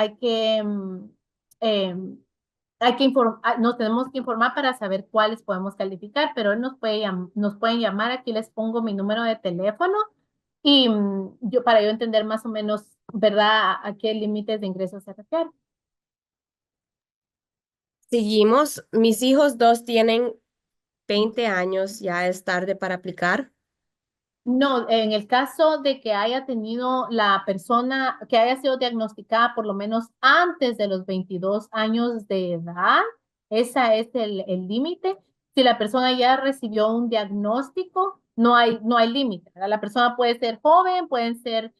nos tenemos que informar para saber cuáles podemos calificar, pero nos pueden llamar, aquí les pongo mi número de teléfono y para yo entender más o menos, ¿verdad?, a qué límites de ingresos se refiere. Seguimos. Mis hijos dos tienen 20 años, ya es tarde para aplicar. No, en el caso de que haya tenido la persona, que haya sido diagnosticada por lo menos antes de los 22 años de edad, ese es el límite. Si la persona ya recibió un diagnóstico, no hay límite, ¿verdad? La persona puede ser joven, pueden ser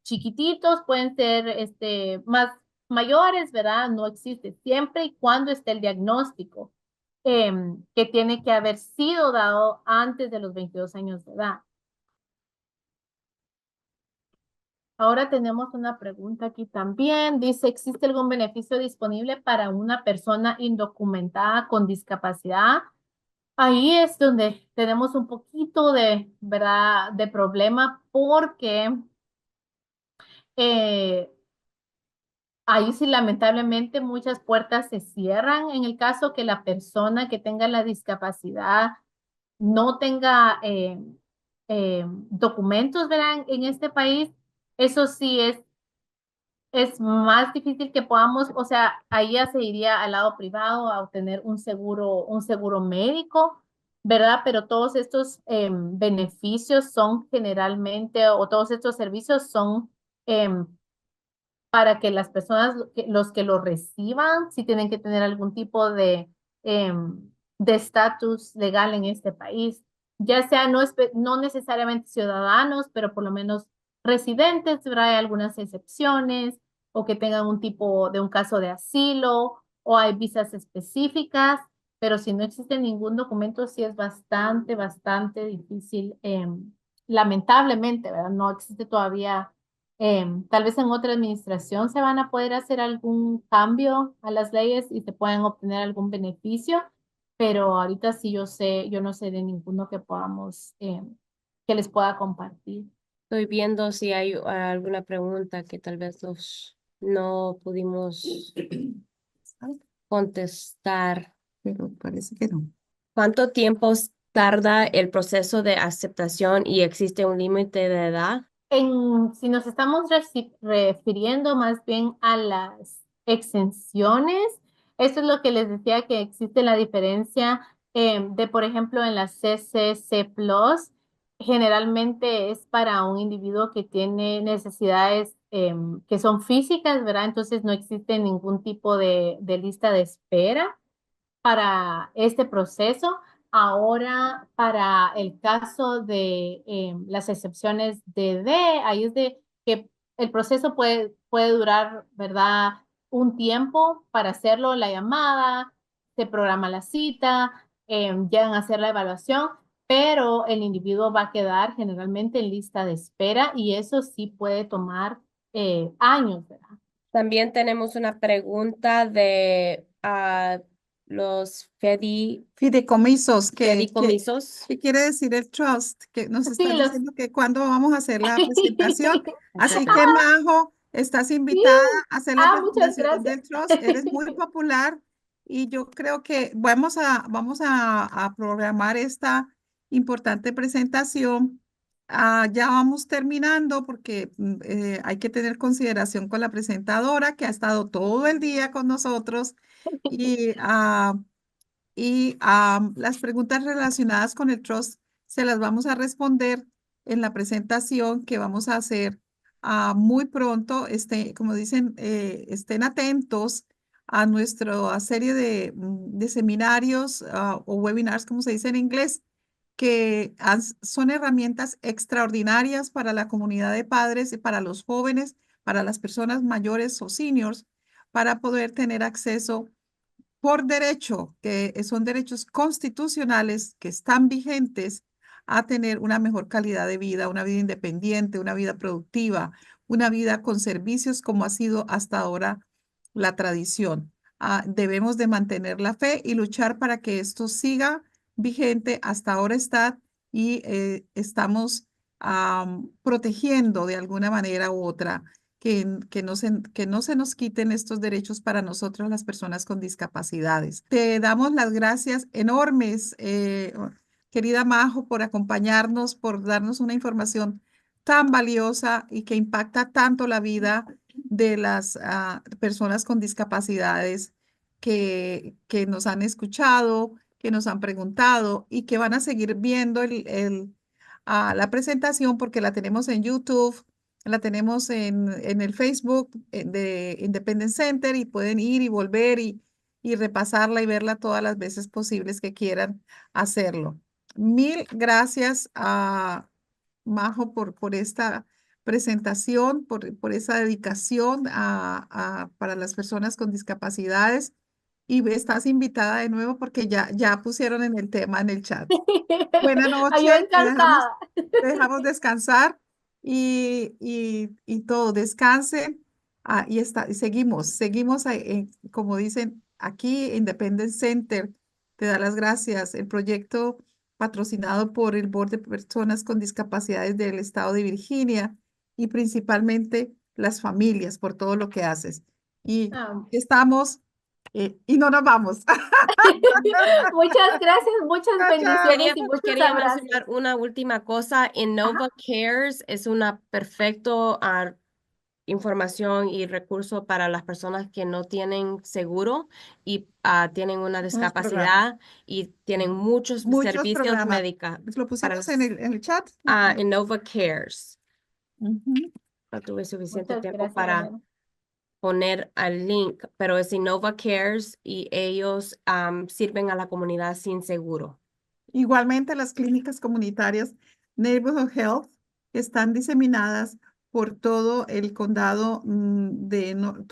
chiquititos, pueden ser más mayores, ¿verdad? No existe, siempre y cuando esté el diagnóstico que tiene que haber sido dado antes de los 22 años de edad. Ahora tenemos una pregunta aquí también. Dice, ¿existe algún beneficio disponible para una persona indocumentada con discapacidad? Ahí es donde tenemos un poquito ¿verdad?, de problema porque eh, ahí sí lamentablemente muchas puertas se cierran en el caso que la persona que tenga la discapacidad no tenga documentos, ¿verdad?, en este país. Eso sí es más difícil que podamos, o sea, ahí ya se iría al lado privado a obtener un seguro médico, ¿verdad? Pero todos estos beneficios son generalmente, o todos estos servicios son em, para que las personas, los que lo reciban, sí tienen que tener algún tipo de estatus legal en este país, ya sea no necesariamente ciudadanos, pero por lo menos residentes, ¿verdad? Hay algunas excepciones, o que tengan un tipo de un caso de asilo, o hay visas específicas, pero si no existe ningún documento, sí es bastante difícil, lamentablemente, ¿verdad? No existe todavía. Tal vez en otra administración se van a poder hacer algún cambio a las leyes y se pueden obtener algún beneficio, pero ahorita sí yo no sé de ninguno que les pueda compartir. Estoy viendo si hay alguna pregunta que tal vez no pudimos contestar. Pero parece que no. ¿Cuánto tiempo tarda el proceso de aceptación y existe un límite de edad? si nos estamos refiriendo más bien a las exenciones, esto es lo que les decía que existe la diferencia de, por ejemplo, en la CCC Plus, generalmente es para un individuo que tiene necesidades que son físicas, ¿verdad? Entonces no existe ningún tipo de lista de espera para este proceso. Ahora, para el caso de las excepciones de D, ahí es de que el proceso puede durar, ¿verdad? Un tiempo para hacerlo, la llamada, se programa la cita, llegan a hacer la evaluación, pero el individuo va a quedar generalmente en lista de espera y eso sí puede tomar años, ¿verdad? También tenemos una pregunta de los Fideicomisos, fideicomisos. ¿qué quiere decir el trust? Que nos Sí, están los... diciendo que cuándo vamos a hacer la presentación. Así que, Majo, estás Sí. invitada a hacer la Muchas presentación gracias. del trust. Eres muy popular y yo creo que vamos a programar esta importante presentación. Ya vamos terminando porque hay que tener consideración con la presentadora que ha estado todo el día con nosotros y las preguntas relacionadas con el trust se las vamos a responder en la presentación que vamos a hacer muy pronto. Como dicen, estén atentos a nuestra serie de seminarios o webinars, como se dice en inglés, que son herramientas extraordinarias para la comunidad de padres y para los jóvenes, para las personas mayores o seniors, para poder tener acceso por derecho, que son derechos constitucionales que están vigentes a tener una mejor calidad de vida, una vida independiente, una vida productiva, una vida con servicios como ha sido hasta ahora la tradición. Debemos de mantener la fe y luchar para que esto siga vigente. Hasta ahora está y estamos protegiendo de alguna manera u otra que no se nos quiten estos derechos para nosotros, las personas con discapacidades. Te damos las gracias enormes, querida Majo, por acompañarnos, por darnos una información tan valiosa y que impacta tanto la vida de las personas con discapacidades que nos han escuchado, que nos han preguntado y que van a seguir viendo la presentación porque la tenemos en YouTube, la tenemos en el Facebook de Independence Center y pueden ir y volver y repasarla y verla todas las veces posibles que quieran hacerlo. Mil gracias a Majo por esta presentación, por esa dedicación para las personas con discapacidades. Y estás invitada de nuevo porque ya pusieron en el tema en el chat. Buenas Ay, yo noches, encantada. te dejamos descansar y todo, descansen y seguimos como dicen aquí, Independence Center, te da las gracias. El proyecto patrocinado por el Board de Personas con Discapacidades del Estado de Virginia y principalmente las familias por todo lo que haces. Y Ah, estamos y no nos vamos. muchas gracias, muchas Chao, chao. bendiciones y muchos Quería abrazos. mencionar una última cosa. Innova Cares es una perfecto información y recurso para las personas que no tienen seguro y tienen una Unos programas. discapacidad y tienen muchos Muchos servicios programas. médicos Lo para pusimos en el chat. Innova Cares. Ujú. No tuve suficiente Muchas tiempo gracias, para Lorena. poner al link, pero es Innova Cares y ellos sirven a la comunidad sin seguro. Igualmente, las clínicas comunitarias Neighborhood Health están diseminadas por todo el condado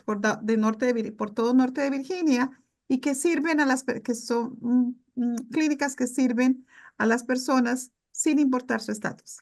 por todo norte de Virginia y que sirven que son clínicas que sirven a las personas sin importar su estatus.